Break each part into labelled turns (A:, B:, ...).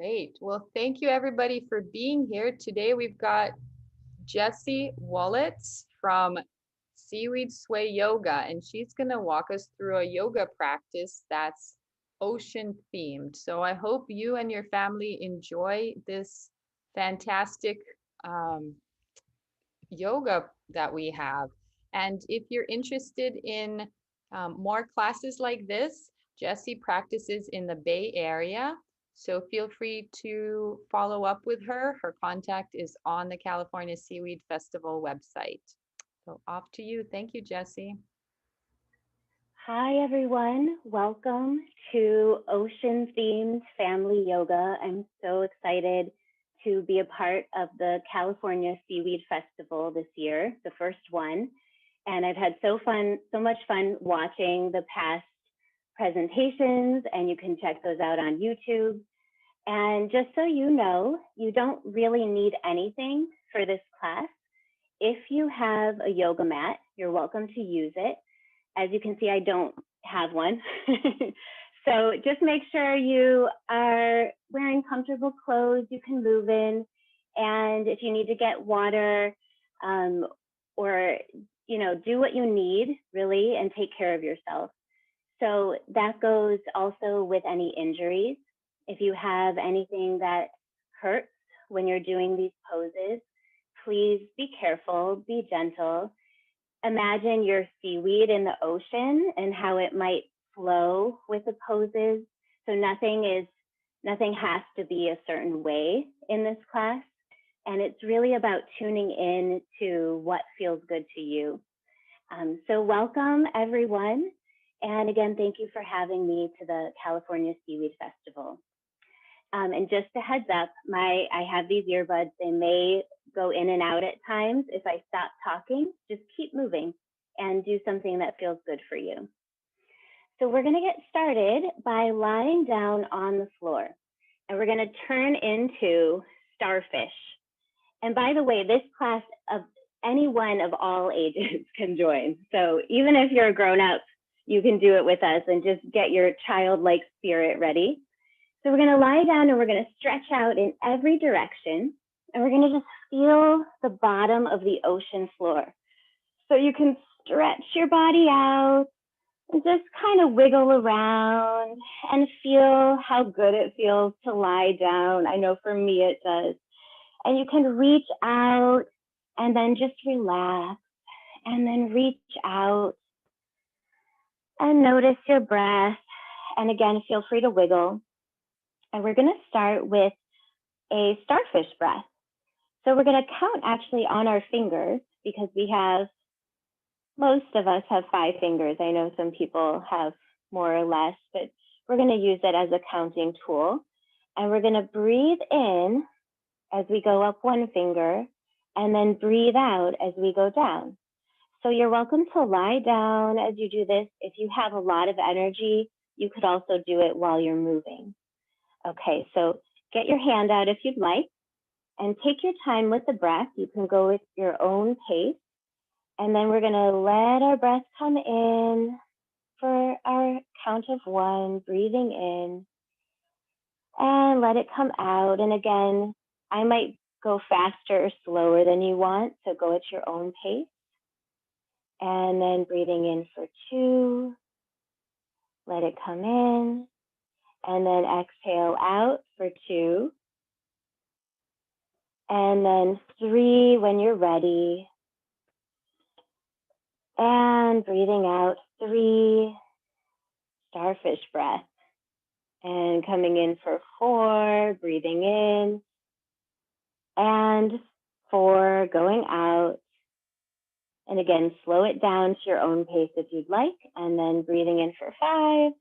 A: Great. Well, thank you everybody for being here. Today we've got Jessie Woletz from Seaweed Sway Yoga, and she's going to walk us through a yoga practice that's ocean themed. So I hope you and your family enjoy this fantastic um, yoga that we have. And if you're interested in more classes like this, Jessie practices in the Bay Area. So feel free to follow up with her. Her contact is on the California Seaweed Festival website. So off to you. Thank you, Jessie.
B: Hi, everyone. Welcome to Ocean Themed Family Yoga. I'm so excited to be a part of the California Seaweed Festival this year, the first one. And I've had so much fun watching the past presentations, and you can check those out on YouTube. And just so you know, you don't really need anything for this class. If you have a yoga mat, you're welcome to use it. As you can see, I don't have one. So just make sure you are wearing comfortable clothes you can move in. And if you need to get water or, do what you need really and take care of yourself. So that goes also with any injuries. If you have anything that hurts when you're doing these poses, please be careful, be gentle. Imagine your seaweed in the ocean and how it might flow with the poses. So nothing has to be a certain way in this class. And it's really about tuning in to what feels good to you. So welcome, everyone. And again, thank you for having me to the California Seaweed Festival. And just a heads up, I have these earbuds. They may go in and out at times. If I stop talking, just keep moving and do something that feels good for you. So we're going to get started by lying down on the floor. And we're going to turn into starfish. And by the way, this class of anyone of all ages can join. So even if you're a grown-up, you can do it with us and just get your childlike spirit ready. So we're going to lie down and we're going to stretch out in every direction. And we're going to just feel the bottom of the ocean floor. So you can stretch your body out and just kind of wiggle around and feel how good it feels to lie down. I know for me it does. And you can reach out and then just relax and then reach out and notice your breath. And again, feel free to wiggle. And we're going to start with a starfish breath. So we're going to count actually on our fingers because most of us have 5 fingers. I know some people have more or less, but we're going to use it as a counting tool. And we're going to breathe in as we go up 1 finger and then breathe out as we go down. So you're welcome to lie down as you do this. If you have a lot of energy, you could also do it while you're moving. Okay, so get your hand out if you'd like and take your time with the breath. You can go with your own pace. And then we're going to let our breath come in for our count of 1, breathing in and let it come out. And again, I might go faster or slower than you want, so go at your own pace. And then breathing in for 2, let it come in. And then exhale out for 2. And then 3 when you're ready. And breathing out 3, starfish breath. And coming in for 4, breathing in. And 4, going out. And again, slow it down to your own pace if you'd like. And then breathing in for 5.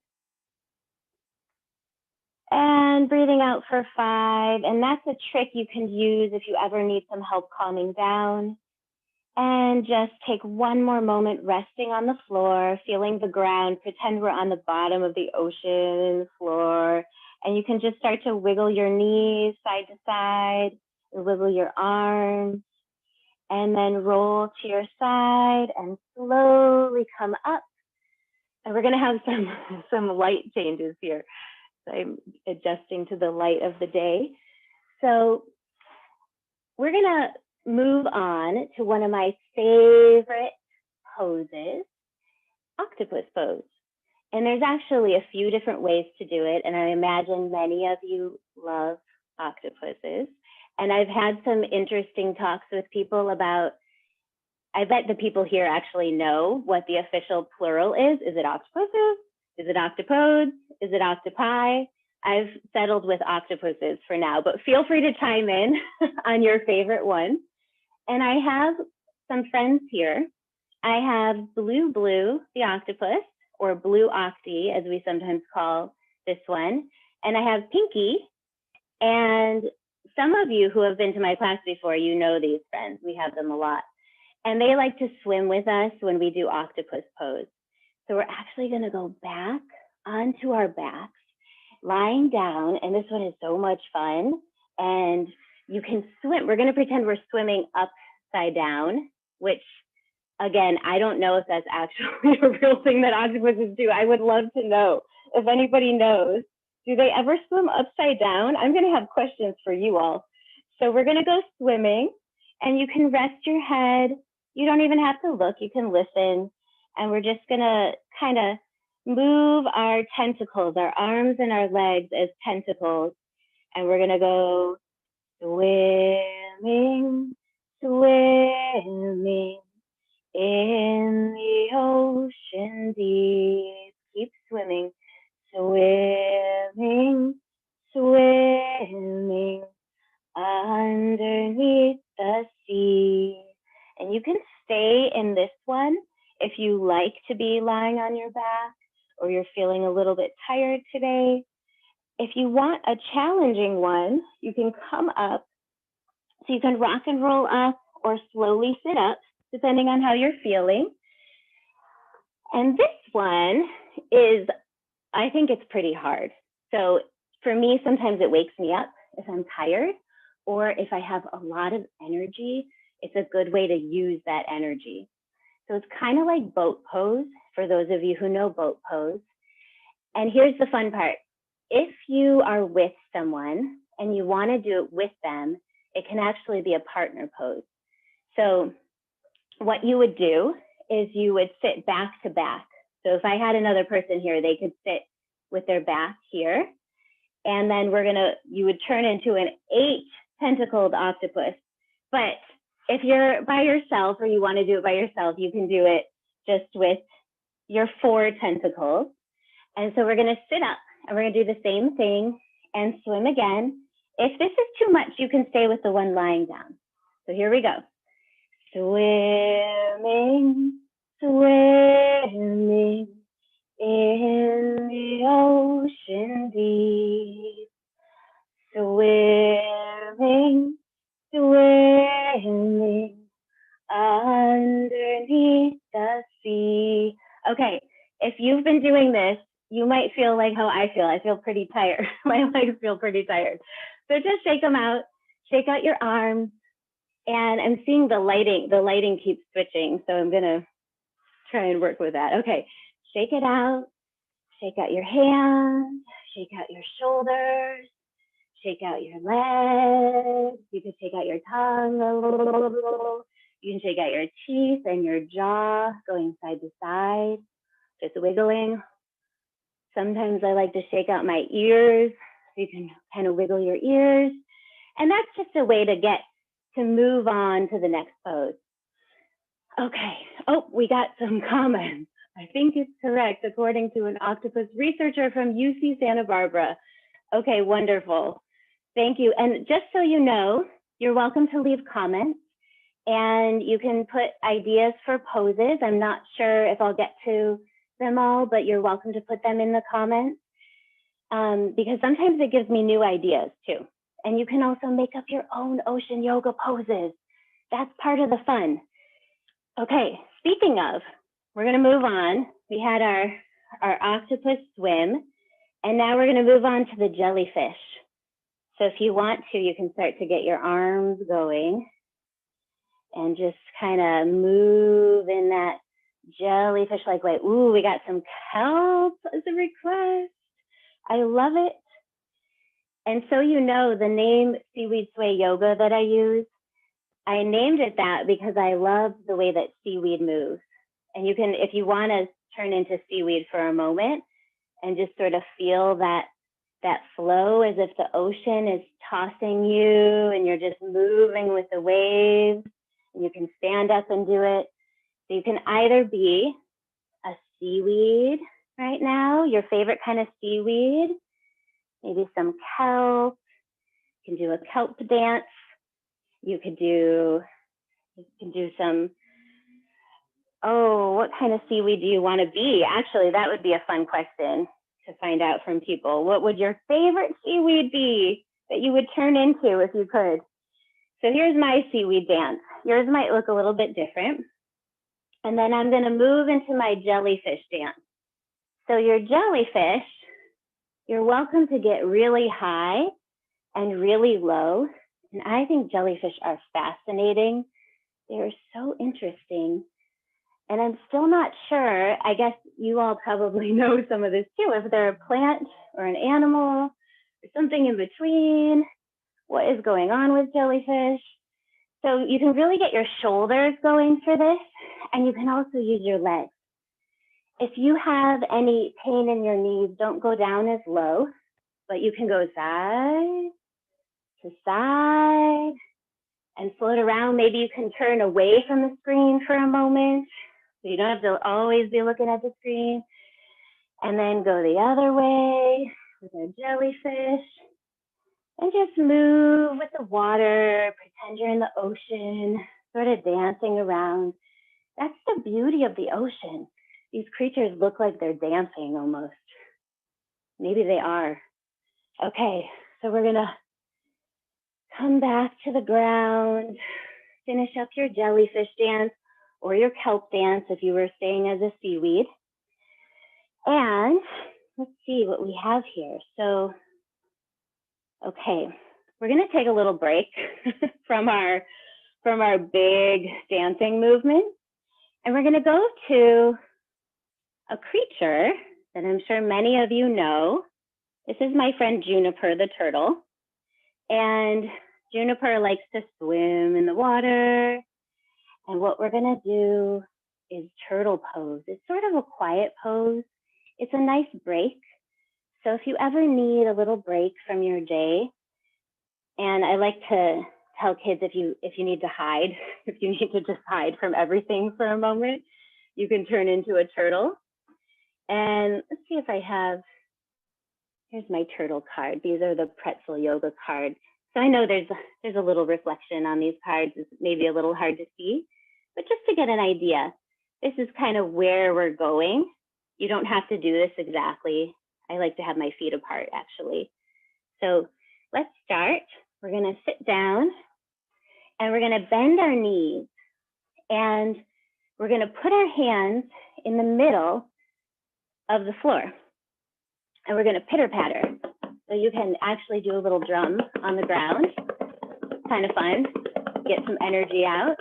B: And breathing out for 5. And that's a trick you can use if you ever need some help calming down. And just take 1 more moment resting on the floor, feeling the ground. Pretend we're on the bottom of the ocean floor. And you can just start to wiggle your knees side to side, and wiggle your arms. And then roll to your side and slowly come up. And we're going to have some light changes here. So I'm adjusting to the light of the day. So we're gonna move on to one of my favorite poses, octopus pose. And there's actually a few different ways to do it. And I imagine many of you love octopuses. And I've had some interesting talks with people about, I bet the people here actually know what the official plural is. Is it octopuses? Is it octopodes? Is it octopi? I've settled with octopuses for now, but feel free to chime in on your favorite one. And I have some friends here. I have Blue Blue, the octopus, or Blue Octi, as we sometimes call this one. And I have Pinky. And some of you who have been to my class before, you know these friends. We have them a lot. And they like to swim with us when we do octopus pose. So we're actually going to go back onto our backs, lying down. And this one is so much fun. And you can swim. We're going to pretend we're swimming upside down, which, again, I don't know if that's actually a real thing that octopuses do. I would love to know if anybody knows. Do they ever swim upside down? I'm going to have questions for you all. So we're going to go swimming, and you can rest your head. You don't even have to look. You can listen. And we're just going to kind of move our tentacles, our arms and our legs as tentacles. And we're going to go swimming, swimming in the ocean deep. Keep swimming, swimming, swimming underneath the sea. And you can stay in this one if you like to be lying on your back or you're feeling a little bit tired today. If you want a challenging one, you can come up. So you can rock and roll up or slowly sit up, depending on how you're feeling. And this one is, I think it's pretty hard. So for me, sometimes it wakes me up if I'm tired, or if I have a lot of energy, it's a good way to use that energy. So it's kind of like boat pose for those of you who know boat pose. And here's the fun part. If you are with someone and you want to do it with them, it can actually be a partner pose. So what you would do is you would sit back to back. So if I had another person here, they could sit with their back here. And then you would turn into an 8-tentacled octopus. But if you're by yourself or you want to do it by yourself, you can do it just with your 4 tentacles. And so we're going to sit up and we're going to do the same thing and swim again. If this is too much, you can stay with the one lying down. So here we go. Swimming, swimming in the ocean deep. Swimming, swimming underneath the sea. Okay, if you've been doing this, you might feel like how I feel. I feel pretty tired. My legs feel pretty tired. So just shake them out, shake out your arms. And I'm seeing the lighting keeps switching. So I'm gonna try and work with that. Okay, shake it out, shake out your hands, shake out your shoulders, shake out your legs. You can shake out your tongue a little. You can shake out your teeth and your jaw going side to side, just wiggling. Sometimes I like to shake out my ears. You can kind of wiggle your ears. And that's just a way to move on to the next pose. Okay, oh, we got some comments. I think it's correct according to an octopus researcher from UC Santa Barbara. Okay, wonderful. Thank you. And just so you know, you're welcome to leave comments and you can put ideas for poses. I'm not sure if I'll get to them all, but you're welcome to put them in the comments because sometimes it gives me new ideas too. And you can also make up your own ocean yoga poses. That's part of the fun. Okay, speaking of, we're gonna move on. We had our octopus swim, and now we're gonna move on to the jellyfish. So if you want to, you can start to get your arms going and just kind of move in that jellyfish-like way. Ooh, we got some kelp as a request. I love it. And so you know, the name Seaweed Sway Yoga that I use, I named it that because I love the way that seaweed moves. And you can, if you want to turn into seaweed for a moment and just sort of feel that flow as if the ocean is tossing you and you're just moving with the waves, and you can stand up and do it. So you can either be a seaweed right now, your favorite kind of seaweed, maybe some kelp. You can do a kelp dance. You can do some, oh, what kind of seaweed do you want to be? Actually, that would be a fun question to find out from people. What would your favorite seaweed be that you would turn into if you could? So here's my seaweed dance. Yours might look a little bit different. And then I'm going to move into my jellyfish dance. So your jellyfish, you're welcome to get really high and really low. And I think jellyfish are fascinating. They're so interesting. And I'm still not sure, I guess you all probably know some of this too, if they're a plant or an animal or something in between. What is going on with jellyfish? So you can really get your shoulders going for this, and you can also use your legs. If you have any pain in your knees, don't go down as low, but you can go side to side and float around. Maybe you can turn away from the screen for a moment, so you don't have to always be looking at the screen. And then go the other way with our jellyfish. And just move with the water, pretend you're in the ocean, sort of dancing around. That's the beauty of the ocean. These creatures look like they're dancing almost. Maybe they are. Okay, so we're gonna come back to the ground, finish up your jellyfish dance or your kelp dance if you were staying as a seaweed. And let's see what we have here. So, okay, we're gonna take a little break from our big dancing movement. And we're gonna go to a creature that I'm sure many of you know. This is my friend Juniper the turtle. And Juniper likes to swim in the water. And what we're gonna do is turtle pose. It's sort of a quiet pose. It's a nice break. So if you ever need a little break from your day, and I like to tell kids if you need to hide, if you need to just hide from everything for a moment, you can turn into a turtle. And let's see if I have, here's my turtle card. These are the pretzel yoga cards. So I know there's a little reflection on these cards. It's maybe a little hard to see, but just to get an idea, this is kind of where we're going. You don't have to do this exactly. I like to have my feet apart actually. So let's start. We're gonna sit down and we're gonna bend our knees and we're gonna put our hands in the middle of the floor and we're gonna pitter patter. So you can actually do a little drum on the ground. Kind of fun, get some energy out.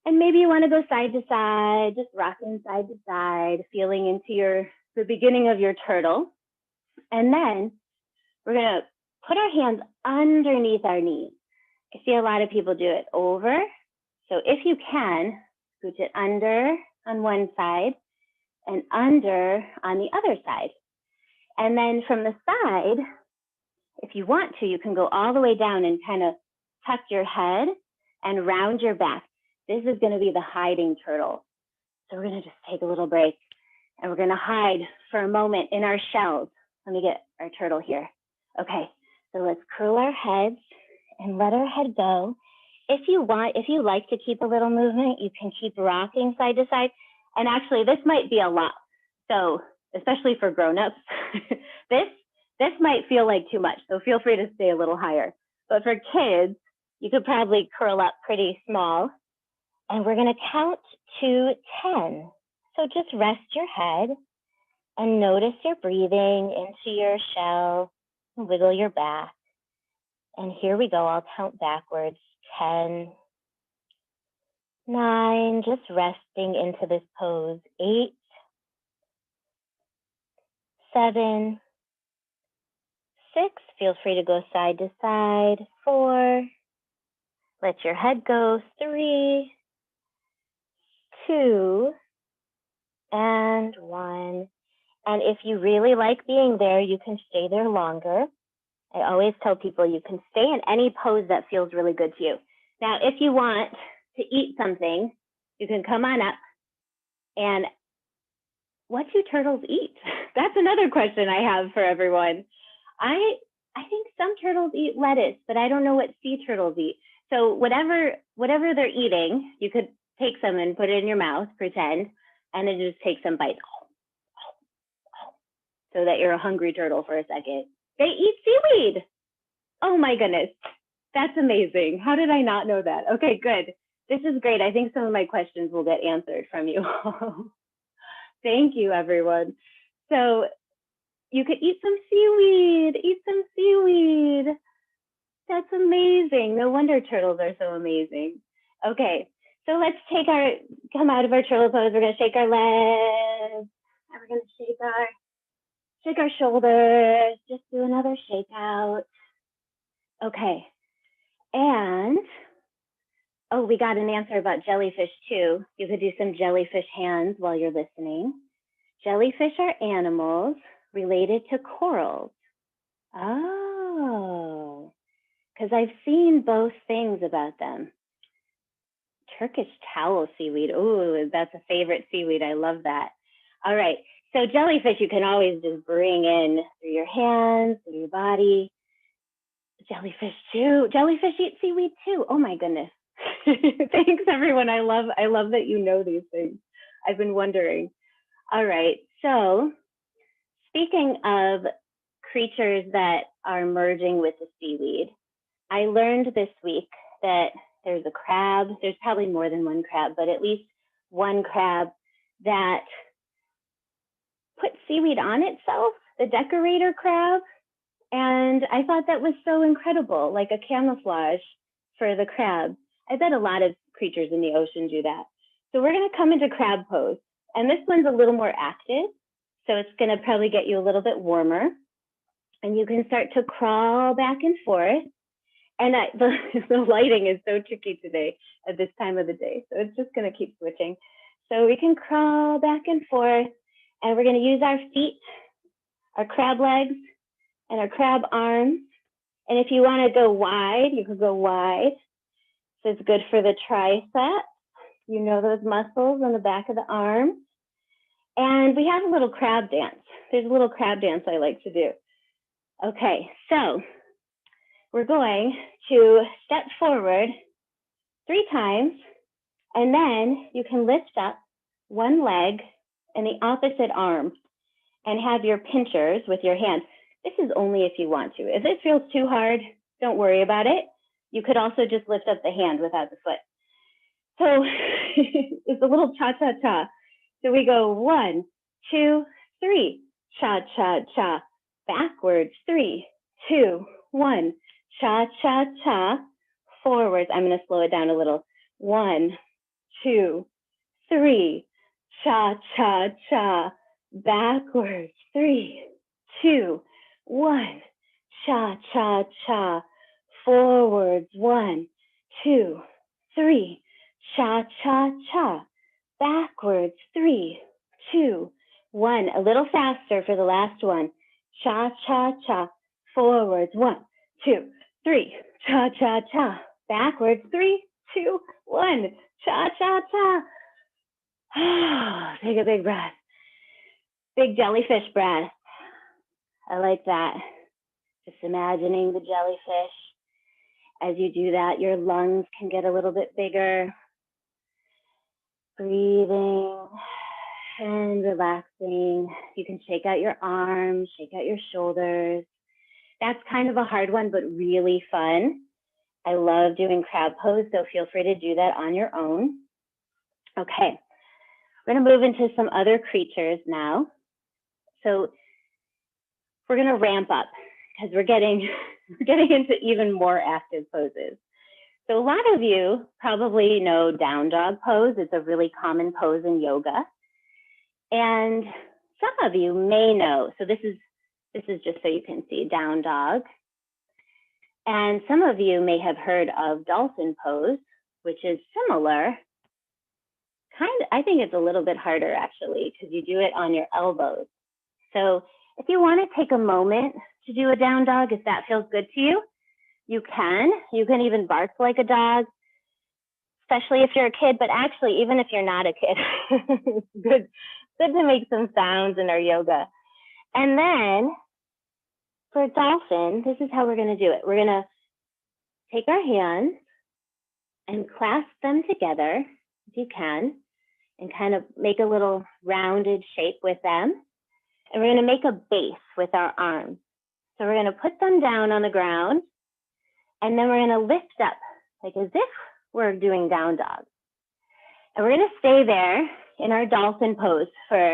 B: And maybe you wanna go side to side, just rocking side to side, feeling into the beginning of your turtle. And then we're gonna put our hands underneath our knees. I see a lot of people do it over. So if you can, scooch it under on one side and under on the other side. And then from the side, if you want to, you can go all the way down and kind of tuck your head and round your back. This is gonna be the hiding turtle. So we're gonna just take a little break and we're gonna hide for a moment in our shells. Let me get our turtle here. Okay, so let's curl our heads and let our head go. If you like to keep a little movement, you can keep rocking side to side. And actually, this might be a lot. So, especially for grown-ups, this might feel like too much. So feel free to stay a little higher. But for kids, you could probably curl up pretty small. And we're gonna count to 10. So just rest your head and notice your breathing into your shell, wiggle your back. And here we go, I'll count backwards. 10, 9, just resting into this pose. 8, 7, 6. Feel free to go side to side. 4. Let your head go. 3, 2, and 1. And if you really like being there, you can stay there longer. I always tell people you can stay in any pose that feels really good to you. Now, if you want to eat something, you can come on up. And what do turtles eat? That's another question I have for everyone. I think some turtles eat lettuce, but I don't know what sea turtles eat. So whatever they're eating, you could take some and put it in your mouth, pretend, and then just take some bites. So that you're a hungry turtle for a second. They eat seaweed. Oh my goodness, that's amazing. How did I not know that? Okay, good. This is great. I think some of my questions will get answered from you. Thank you, everyone. So you could eat some seaweed, That's amazing. No wonder turtles are so amazing. Okay, so let's come out of our turtle pose. We're gonna shake our legs, and we're gonna shake our shoulders, just do another shake out. Okay, and, oh, we got an answer about jellyfish too. You could do some jellyfish hands while you're listening. Jellyfish are animals related to corals. Oh, because I've seen both things about them. Turkish towel seaweed, ooh, that's a favorite seaweed, I love that. All right, so jellyfish you can always just bring in through your hands, through your body. Jellyfish too, jellyfish eat seaweed too, oh my goodness. Thanks everyone, I love that you know these things. I've been wondering. All right, so speaking of creatures that are merging with the seaweed, I learned this week that there's a crab, there's probably more than one crab, but at least one crab that puts seaweed on itself, the decorator crab. And I thought that was so incredible, like a camouflage for the crab. I bet a lot of creatures in the ocean do that. So we're gonna come into crab pose. And this one's a little more active. So it's gonna probably get you a little bit warmer. And you can start to crawl back and forth. And the lighting is so tricky today at this time of the day. So it's just gonna keep switching. So we can crawl back and forth. And we're gonna use our feet, our crab legs, and our crab arms. And if you wanna go wide, you can go wide. So it's good for the triceps. You know those muscles on the back of the arm. And we have a little crab dance. There's a little crab dance I like to do. Okay, so we're going to step forward 3 times, and then you can lift up one leg and the opposite arm and have your pinchers with your hands. This is only if you want to. If this feels too hard, don't worry about it. You could also just lift up the hand without the foot. So it's a little cha-cha-cha. So we go 1, 2, 3, cha-cha-cha. Backwards, 3, 2, 1, cha-cha-cha. Forwards, I'm gonna slow it down a little. 1, 2, 3, cha-cha-cha. Backwards, 3, 2, 1, cha-cha-cha. Forwards, 1, 2, 3, cha-cha-cha. Backwards, 3, 2, 1. A little faster for the last one. Cha-cha-cha. Forwards, 1, 2, 3, cha-cha-cha. Backwards, 3, 2, 1. Cha-cha-cha. Take a big breath. Big jellyfish breath. I like that. Just imagining the jellyfish. As you do that, your lungs can get a little bit bigger. Breathing and relaxing. You can shake out your arms, shake out your shoulders. That's kind of a hard one, but really fun. I love doing crab pose, so feel free to do that on your own. Okay, we're gonna move into some other creatures now. So we're gonna ramp up because we're getting into even more active poses. So a lot of you probably know down dog pose. It's a really common pose in yoga. And some of you may know, so this is This is just so you can see down dog. And some of you may have heard of dolphin pose, which is similar. I think it's a little bit harder actually, because you do it on your elbows. So if you want to take a moment to do a down dog, if that feels good to you, you can. You can even bark like a dog, especially if you're a kid, but actually, even if you're not a kid, it's good to make some sounds in our yoga. And then for dolphin, this is how we're going to do it. We're going to take our hands and clasp them together, if you can, and kind of make a little rounded shape with them. And we're going to make a base with our arms. So we're going to put them down on the ground, and then we're going to lift up, like as if we're doing down dog. And we're going to stay there in our dolphin pose for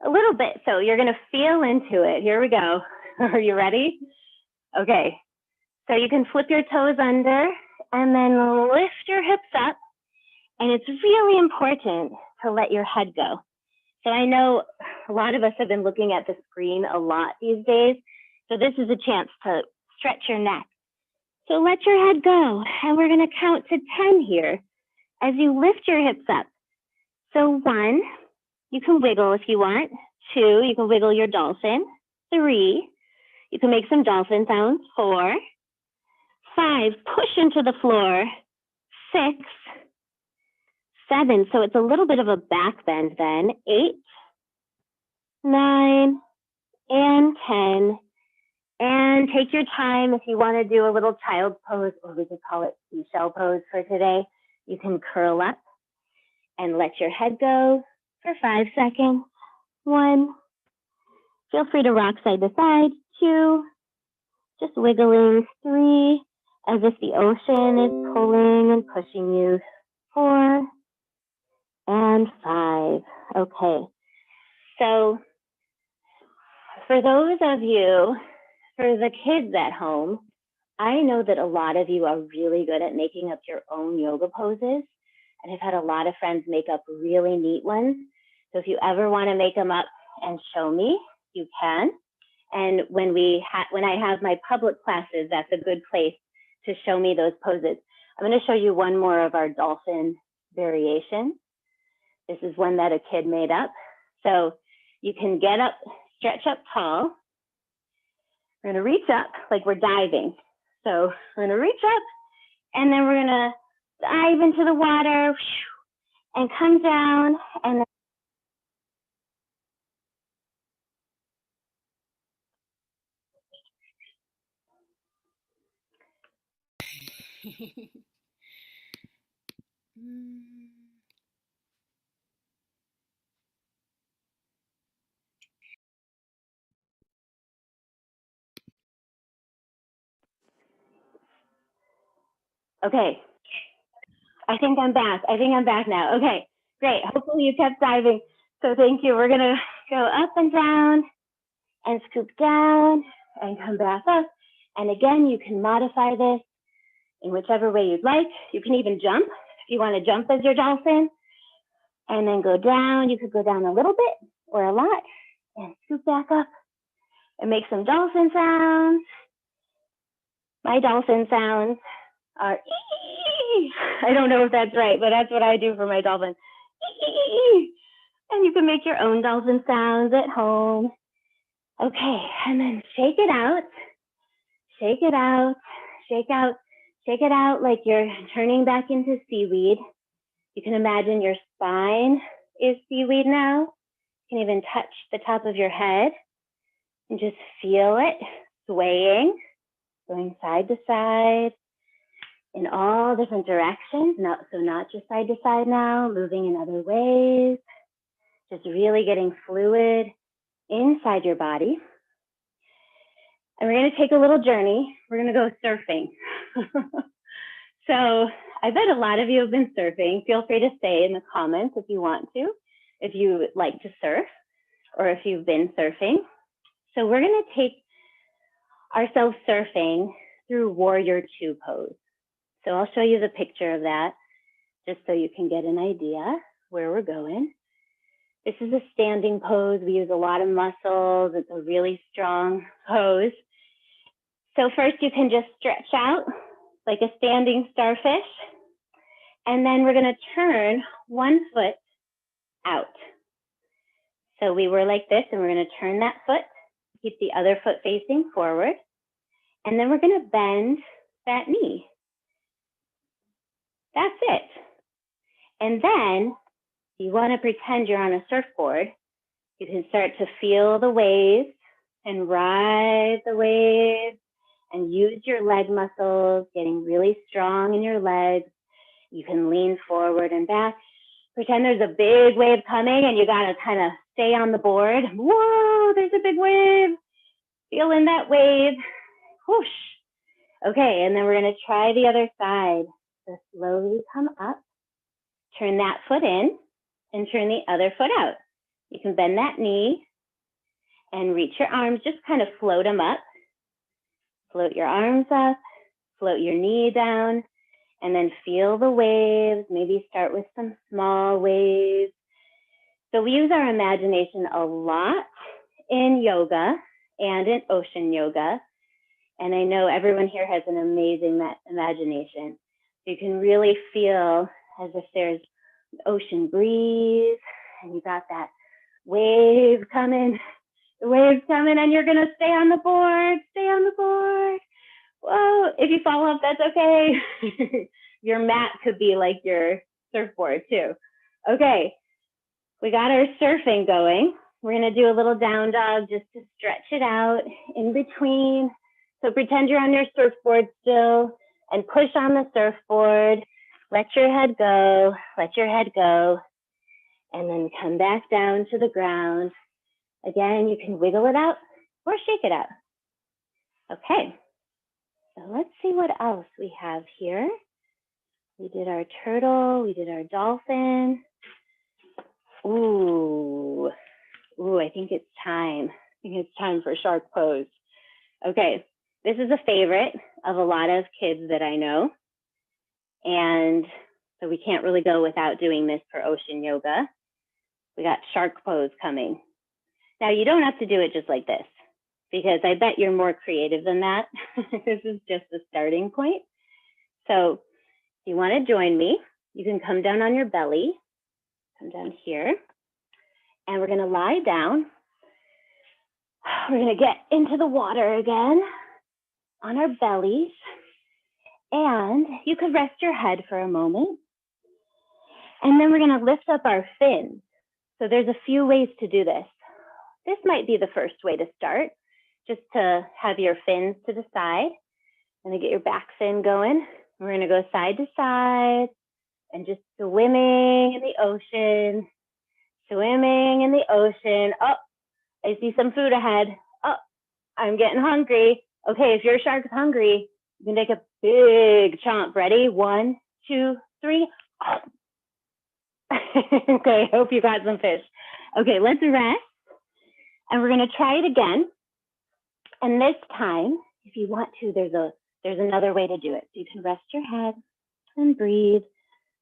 B: a little bit. So you're going to feel into it. Here we go. Are you ready? Okay. So you can flip your toes under and then lift your hips up. And it's really important to let your head go. So I know a lot of us have been looking at the screen a lot these days. So this is a chance to stretch your neck. So let your head go. And we're going to count to 10 here as you lift your hips up. So 1, you can wiggle if you want. 2, you can wiggle your dolphin. 3, you can make some dolphin sounds. 4, 5, push into the floor. 6, 7, so it's a little bit of a back bend then. 8, 9, and 10. And take your time if you want to do a little child pose, or we could call it seashell pose for today. You can curl up and let your head go for 5 seconds. 1, feel free to rock side to side. 2, just wiggling. 3, as if the ocean is pulling and pushing you. 4, and 5. Okay, so for those of you, for the kids at home, I know that a lot of you are really good at making up your own yoga poses, and I've had a lot of friends make up really neat ones. So if you ever want to make them up and show me, you can. And when I have my public classes, that's a good place to show me those poses. I'm going to show you one more of our dolphin variations. This is one that a kid made up. So you can get up, stretch up tall. We're going to reach up like we're diving. So we're going to reach up, and then we're going to dive into the water and come down, and okay. I think I'm back. Now. Okay, great. Hopefully you kept diving. So thank you. We're going to go up and down and scoop down and come back up. And again, you can modify this in whichever way you'd like. You can even jump if you want to jump as your dolphin, and then go down. You could go down a little bit or a lot and scoop back up and make some dolphin sounds. My dolphin sounds are ee. I don't know if that's right, but that's what I do for my dolphin. Ee. And you can make your own dolphin sounds at home. Okay, and then shake it out. Shake it out. Shake out. Shake it out like you're turning back into seaweed. You can imagine your spine is seaweed now. You can even touch the top of your head and just feel it swaying, going side to side in all different directions. So not just side to side now, moving in other ways, just really getting fluid inside your body. And we're going to take a little journey. We're going to go surfing. So I bet a lot of you have been surfing. Feel free to say in the comments if you want to, if you like to surf or if you've been surfing. So we're going to take ourselves surfing through Warrior Two pose. So I'll show you the picture of that just so you can get an idea where we're going. This is a standing pose. We use a lot of muscles. It's a really strong pose. So first you can just stretch out like a standing starfish. And then we're gonna turn one foot out. So we were like this, and we're gonna turn that foot, keep the other foot facing forward. And then we're gonna bend that knee. That's it. And then you wanna pretend you're on a surfboard. You can start to feel the waves and ride the waves and use your leg muscles, getting really strong in your legs. You can lean forward and back. Pretend there's a big wave coming and you gotta kind of stay on the board. Whoa, there's a big wave. Feel in that wave. Whoosh. Okay, and then we're gonna try the other side. So slowly come up, turn that foot in, and turn the other foot out. You can bend that knee and reach your arms, just kind of float them up. Float your arms up, float your knee down, and then feel the waves. Maybe start with some small waves. So we use our imagination a lot in yoga and in ocean yoga. And I know everyone here has an amazing imagination. So you can really feel as if there's ocean breeze and you got that wave coming. The wave's coming and you're gonna stay on the board, stay on the board. Whoa, if you fall off, that's okay. Your mat could be like your surfboard too. Okay, we got our surfing going. We're gonna do a little down dog just to stretch it out in between. So pretend you're on your surfboard still and push on the surfboard. Let your head go, let your head go. And then come back down to the ground. Again, you can wiggle it out or shake it out. Okay, so let's see what else we have here. We did our turtle, we did our dolphin. Ooh, I think it's time. I think it's time for shark pose. Okay, this is a favorite of a lot of kids that I know. And so we can't really go without doing this for ocean yoga. We got shark pose coming. Now you don't have to do it just like this, because I bet you're more creative than that. This is just the starting point. So if you want to join me, you can come down on your belly, come down here, and we're going to lie down. We're going to get into the water again on our bellies, and you could rest your head for a moment. And then we're going to lift up our fins. So there's a few ways to do this. This might be the first way to start, just to have your fins to the side and then get your back fin going. We're going to go side to side and just swimming in the ocean, swimming in the ocean. Oh, I see some food ahead. Oh, I'm getting hungry. Okay, if your shark's hungry, you can take a big chomp. Ready? 1, 2, 3. Oh. Okay, hope you got some fish. Okay, let's rest. And we're going to try it again. And this time, if you want to, there's another way to do it. So you can rest your head and breathe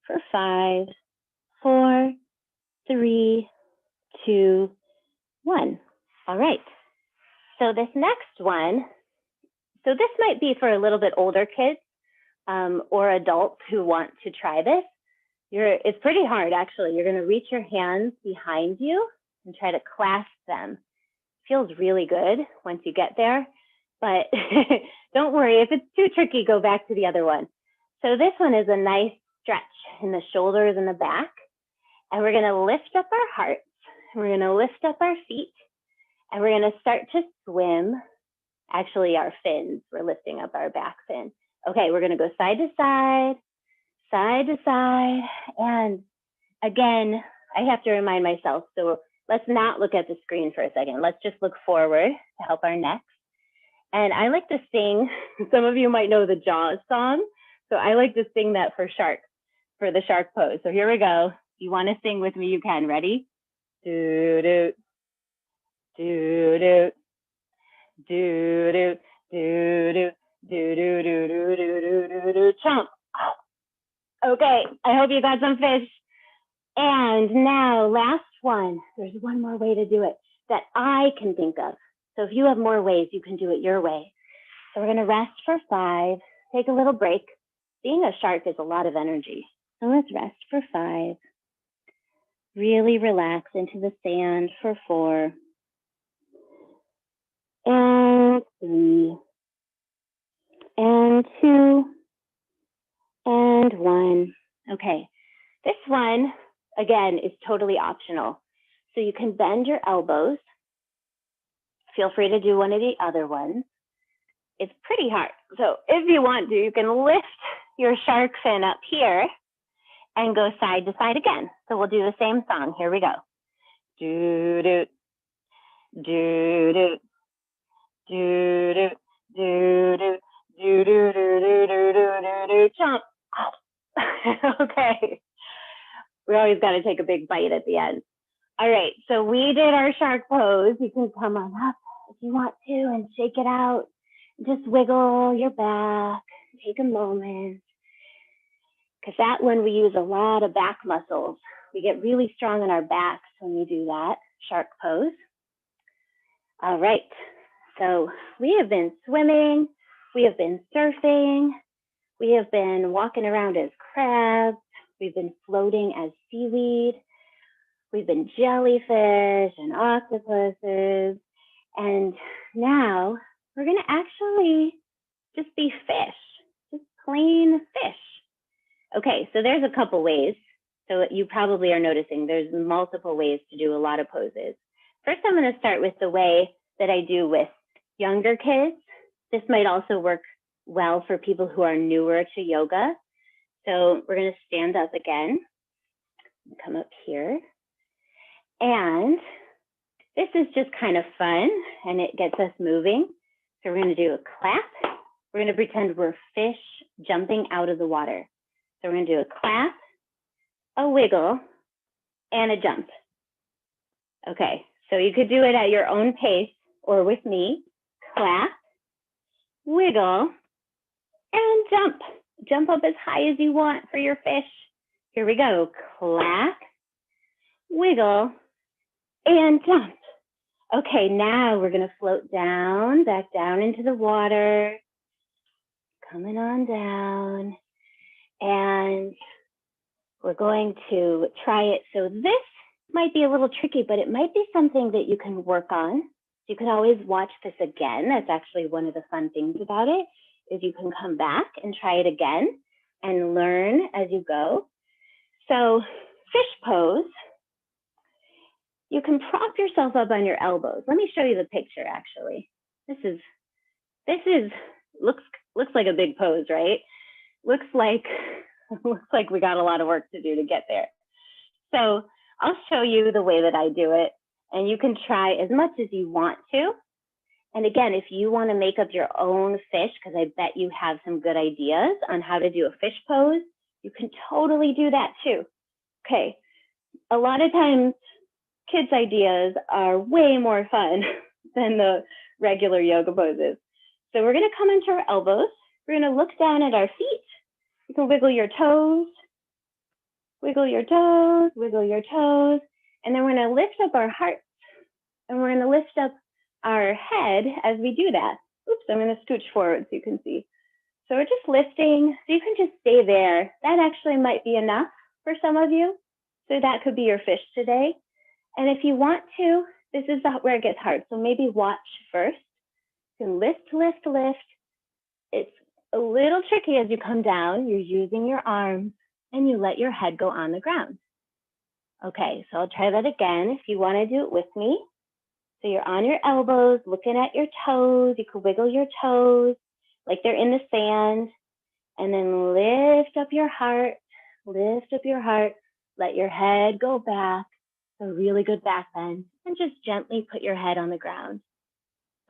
B: for 5, 4, 3, 2, 1. All right. So this next one, so this might be for a little bit older kids or adults who want to try this. It's pretty hard, actually. You're going to reach your hands behind you and try to clasp them. Feels really good once you get there, but don't worry, if it's too tricky, go back to the other one. So this one is a nice stretch in the shoulders and the back, and we're gonna lift up our hearts, we're gonna lift up our feet, and we're gonna start to swim. Actually, our fins, we're lifting up our back fin. Okay, we're gonna go side to side, side to side, and again, I have to remind myself, so let's not look at the screen for a second. Let's just look forward to help our necks. And I like to sing, some of you might know the Jaws song. So I like to sing that for the shark pose. So here we go. If you want to sing with me, you can. Ready? Do do do do do do do do do do do do do do do chomp. Okay, I hope you got some fish. And now last one. There's one more way to do it that I can think of. So if you have more ways, you can do it your way. So we're going to rest for 5, take a little break. Being a shark is a lot of energy. So let's rest for 5. Really relax into the sand for 4. And 3. And 2. And 1. Okay. This one, again, is totally optional. So you can bend your elbows. Feel free to do one of the other ones. It's pretty hard. So if you want to, you can lift your shark fin up here and go side to side again. So we'll do the same song. Here we go. Do do do do do do do do do do do do do do do jump. Okay. We always got to take a big bite at the end. All right, so we did our shark pose. You can come on up if you want to and shake it out. Just wiggle your back, take a moment. Because that one we use a lot of back muscles. We get really strong in our backs when we do that shark pose. All right, so we have been swimming, we have been surfing, we have been walking around as crabs, we've been floating as seaweed, we've been jellyfish and octopuses, and now we're gonna actually just be fish, just plain fish. Okay, so there's a couple ways. So you probably are noticing there's multiple ways to do a lot of poses. First, I'm gonna start with the way that I do with younger kids. This might also work well for people who are newer to yoga. So we're gonna stand up again, come up here. And this is just kind of fun and it gets us moving. So we're gonna do a clap. We're gonna pretend we're fish jumping out of the water. So we're gonna do a clap, a wiggle, and a jump. Okay, so you could do it at your own pace or with me. Clap, wiggle, and jump. Jump up as high as you want for your fish. Here we go. Clap, wiggle, and jump. Okay, now we're gonna float down, back down into the water. Coming on down. And we're going to try it. So this might be a little tricky, but it might be something that you can work on. You can always watch this again. That's actually one of the fun things about it, is you can come back and try it again and learn as you go. So fish pose, you can prop yourself up on your elbows. Let me show you the picture actually. This looks like a big pose, right? Looks like we got a lot of work to do to get there. So I'll show you the way that I do it, and you can try as much as you want to. And again, if you want to make up your own fish, because I bet you have some good ideas on how to do a fish pose, you can totally do that too. Okay, a lot of times kids' ideas are way more fun than the regular yoga poses. So we're going to come into our elbows. We're going to look down at our feet. You can wiggle your toes, wiggle your toes, wiggle your toes. And then we're going to lift up our hearts and we're going to lift up our head as we do that. Oops, I'm going to scooch forward so you can see. So we're just lifting. So you can just stay there. That actually might be enough for some of you. So that could be your fish today. And if you want to, this is where it gets hard. So maybe watch first. You can lift, lift, lift. It's a little tricky as you come down. You're using your arms and you let your head go on the ground. Okay, so I'll try that again if you want to do it with me. So you're on your elbows, looking at your toes. You can wiggle your toes like they're in the sand. And then lift up your heart, lift up your heart. Let your head go back. A really good back bend. And just gently put your head on the ground.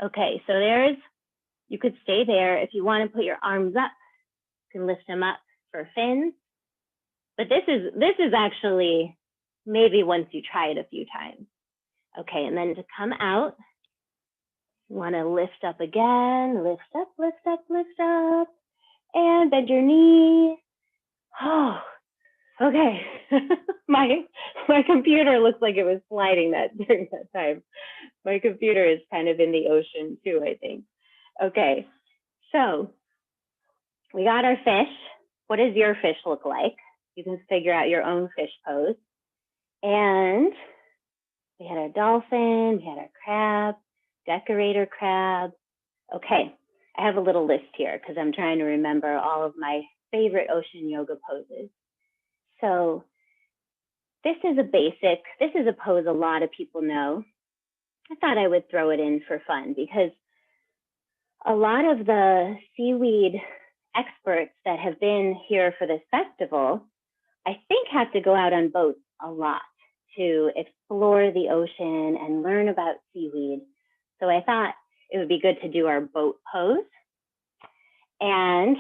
B: Okay, so you could stay there. If you want to put your arms up, you can lift them up for fins. But this is actually maybe once you try it a few times. Okay, and then to come out, you want to lift up again, lift up, lift up, lift up, and bend your knees. Oh, okay. my computer looks like it was sliding that during that time. My computer is kind of in the ocean too, I think. Okay, so we got our fish. What does your fish look like? You can figure out your own fish pose. And we had our dolphin, we had our crab, decorator crab. Okay, I have a little list here because I'm trying to remember all of my favorite ocean yoga poses. So this is a pose a lot of people know. I thought I would throw it in for fun because a lot of the seaweed experts that have been here for this festival, I think have to go out on boats a lot to explore the ocean and learn about seaweed. So I thought it would be good to do our boat pose. And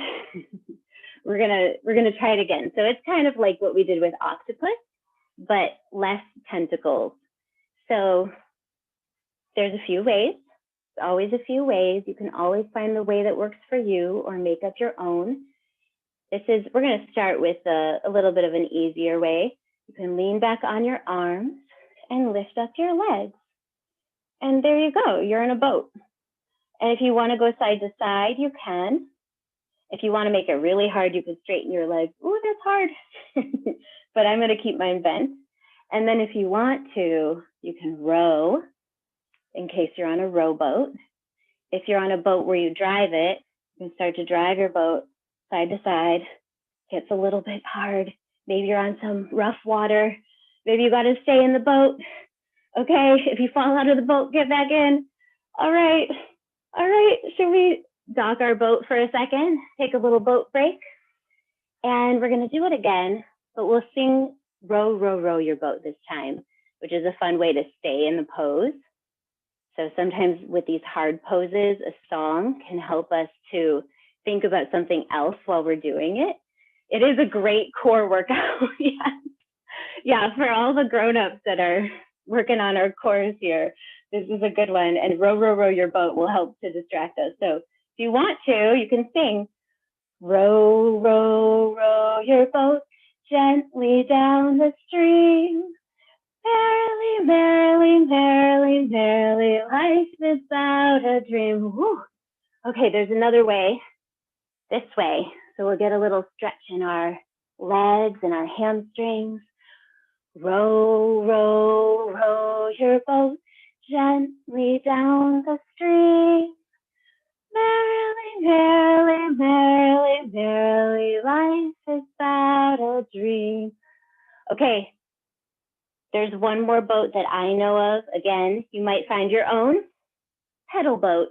B: we're gonna try it again. So it's kind of like what we did with octopus, but less tentacles. So there's a few ways, always a few ways. You can always find the way that works for you or make up your own. We're gonna start with a little bit of an easier way. You can lean back on your arms and lift up your legs. And there you go, you're in a boat. And if you wanna go side to side, you can. If you wanna make it really hard, you can straighten your legs. Ooh, that's hard. But I'm gonna keep mine bent. And then if you want to, you can row in case you're on a rowboat. If you're on a boat where you drive it, you can start to drive your boat side to side. Gets a little bit hard. Maybe you're on some rough water. Maybe you gotta stay in the boat. Okay, if you fall out of the boat, get back in. All right, should we dock our boat for a second? Take a little boat break. And we're gonna do it again, but we'll sing Row, Row, Row Your Boat this time, which is a fun way to stay in the pose. So sometimes with these hard poses, a song can help us to think about something else while we're doing it. It is a great core workout. Yeah, for all the grown-ups that are working on our cores here, this is a good one. And Row, Row, Row Your Boat will help to distract us. So if you want to, you can sing, row, row, row your boat gently down the stream. Merrily, merrily, merrily, merrily, life is but a dream. Whew. Okay, there's another way, this way. So we'll get a little stretch in our legs and our hamstrings. Row, row, row your boat gently down the stream. Merrily, merrily, merrily, merrily, life is but a dream. Okay, there's one more boat that I know of. Again, you might find your own. Pedal boat.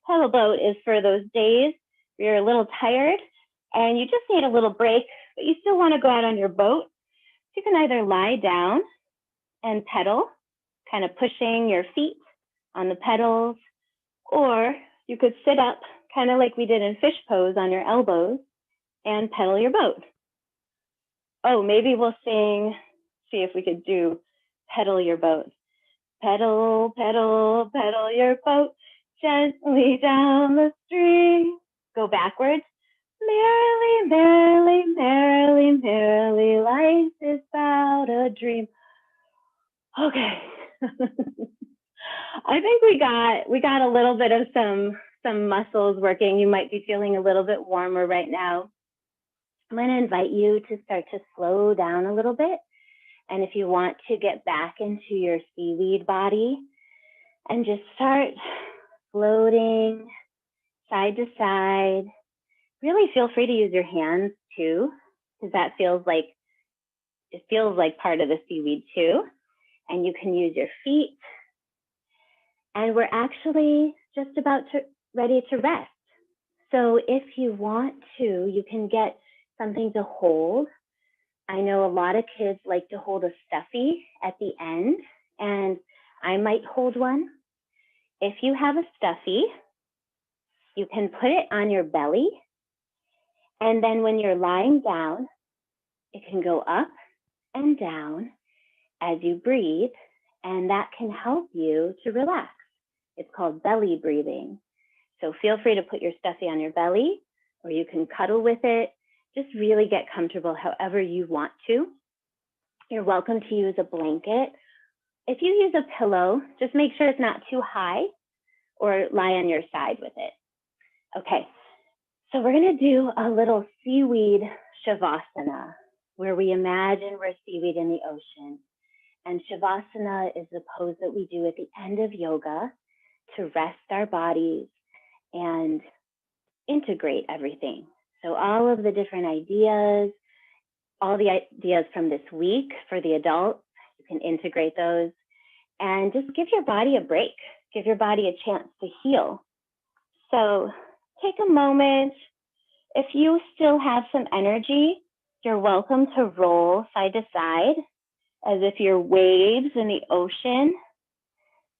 B: Pedal boat is for those days where you're a little tired and you just need a little break, but you still want to go out on your boat. You can either lie down and pedal, kind of pushing your feet on the pedals, or you could sit up, kind of like we did in fish pose on your elbows, and pedal your boat. Oh, maybe we'll see if we could do pedal your boat. Pedal, pedal, pedal your boat gently down the stream. Go backwards. Merrily, merrily, merrily, merrily, life is but a dream. Okay. I think we got a little bit of some muscles working. You might be feeling a little bit warmer right now. I'm going to invite you to start to slow down a little bit. And if you want to get back into your seaweed body and just start floating side to side, really feel free to use your hands too, because that feels like part of the seaweed too. And you can use your feet. And we're actually just about ready to rest. So if you want to, you can get something to hold. I know a lot of kids like to hold a stuffy at the end, and I might hold one. If you have a stuffy, you can put it on your belly, and then when you're lying down, it can go up and down as you breathe, and that can help you to relax. It's called belly breathing. So feel free to put your stuffy on your belly, or you can cuddle with it. Just really get comfortable however you want to. You're welcome to use a blanket. If you use a pillow, just make sure it's not too high or lie on your side with it. Okay, so we're gonna do a little seaweed Savasana, where we imagine we're seaweed in the ocean. And Savasana is the pose that we do at the end of yoga to rest our bodies and integrate everything. So all of the different ideas, all the ideas from this week for the adults, you can integrate those and just give your body a break. Give your body a chance to heal. So take a moment. If you still have some energy, you're welcome to roll side to side as if you're waves in the ocean,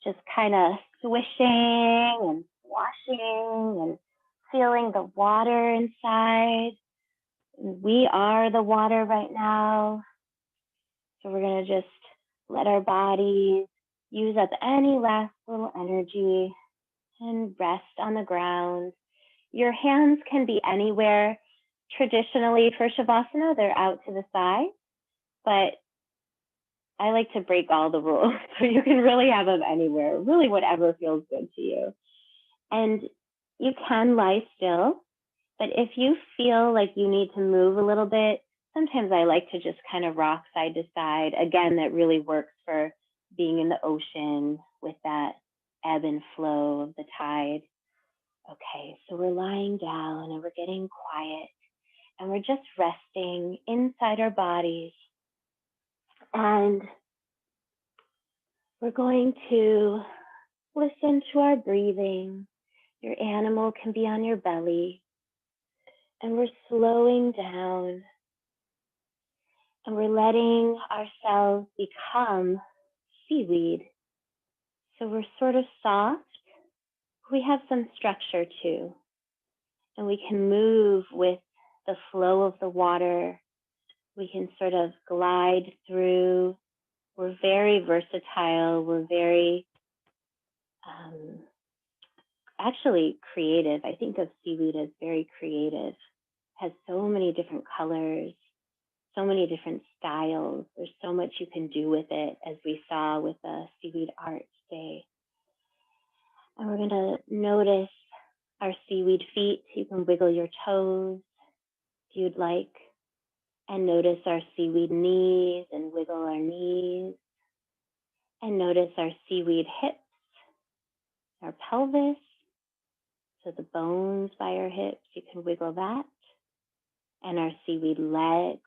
B: just kind of swishing and washing and feeling the water inside. We are the water right now. So we're going to just let our bodies use up any last little energy and rest on the ground. Your hands can be anywhere. Traditionally for Shavasana, they're out to the side, but I like to break all the rules. So you can really have them anywhere, really whatever feels good to you. And you can lie still, but if you feel like you need to move a little bit, sometimes I like to just kind of rock side to side. Again, that really works for being in the ocean with that ebb and flow of the tide. Okay, so we're lying down and we're getting quiet and we're just resting inside our bodies. And we're going to listen to our breathing. Your animal can be on your belly. And we're slowing down. And we're letting ourselves become seaweed. So we're sort of soft. We have some structure too. And we can move with the flow of the water. We can sort of glide through. We're very versatile. We're very actually creative. I think of seaweed as very creative. Has so many different colors, so many different styles. There's so much you can do with it, as we saw with the seaweed art today. And we're going to notice our seaweed feet. You can wiggle your toes if you'd like. And notice our seaweed knees and wiggle our knees. And notice our seaweed hips, our pelvis. So the bones by our hips, you can wiggle that. And our seaweed legs.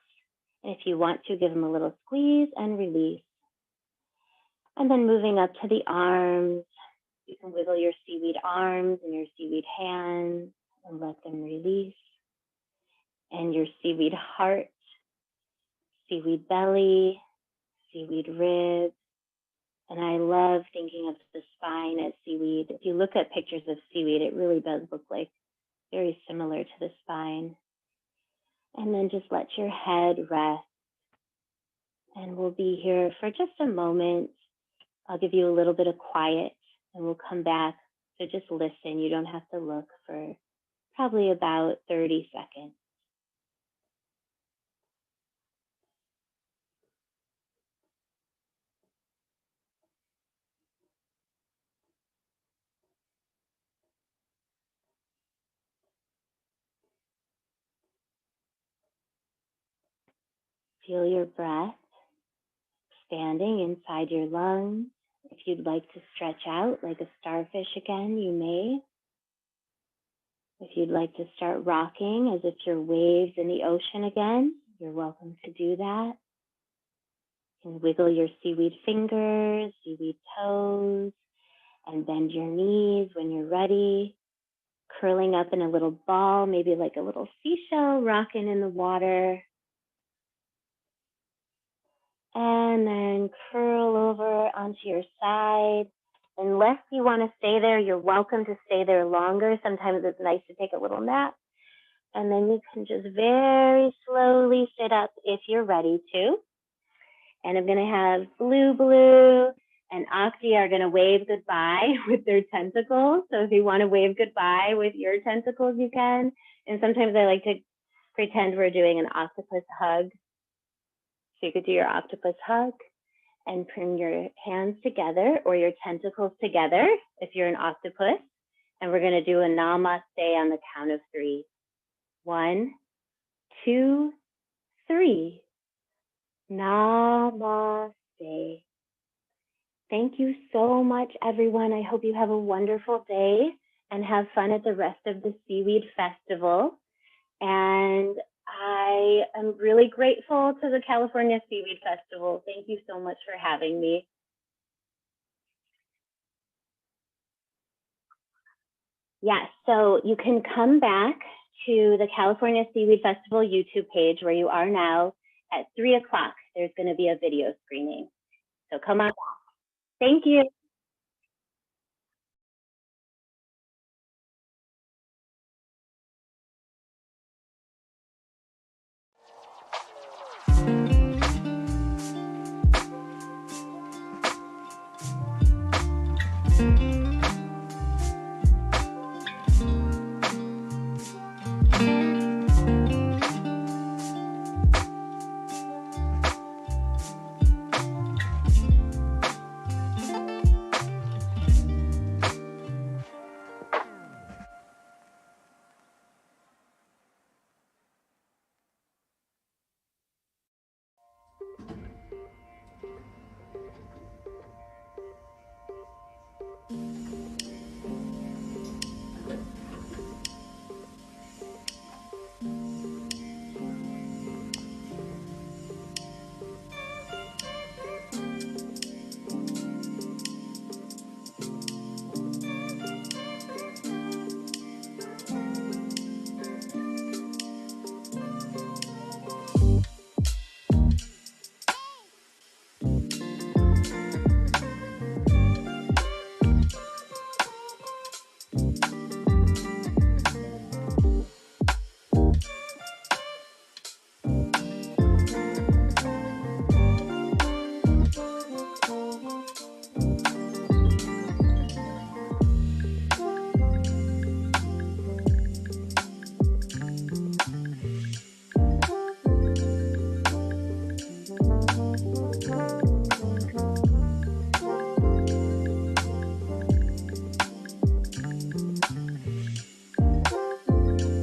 B: And if you want to, give them a little squeeze and release. And then moving up to the arms, you can wiggle your seaweed arms and your seaweed hands and let them release. And your seaweed heart, seaweed belly, seaweed ribs. And I love thinking of the spine as seaweed. If you look at pictures of seaweed, it really does look like very similar to the spine. And then just let your head rest. And we'll be here for just a moment. I'll give you a little bit of quiet and we'll come back. So just listen. You don't have to look for probably about 30 seconds. Feel your breath expanding inside your lungs. If you'd like to stretch out like a starfish again, you may. If you'd like to start rocking as if you're waves in the ocean again, you're welcome to do that. You can wiggle your seaweed fingers, seaweed toes, and bend your knees when you're ready. Curling up in a little ball, maybe like a little seashell rocking in the water. And then curl over onto your side. Unless you want to stay there, you're welcome to stay there longer. Sometimes it's nice to take a little nap. And then you can just very slowly sit up if you're ready to. And I'm going to have Blue and Akti are going to wave goodbye with their tentacles. So if you want to wave goodbye with your tentacles, you can. And sometimes I like to pretend we're doing an octopus hug. So you could do your octopus hug and bring your hands together or your tentacles together if you're an octopus. And we're going to do a namaste on the count of 3. 1, 2, 3. Namaste. Thank you so much, everyone. I hope you have a wonderful day and have fun at the rest of the Seaweed Festival. And I am really grateful to the California Seaweed Festival. Thank you so much for having me. Yes, so you can come back to the California Seaweed Festival YouTube page where you are now at 3 o'clock. There's going to be a video screening. So come on back. Thank you.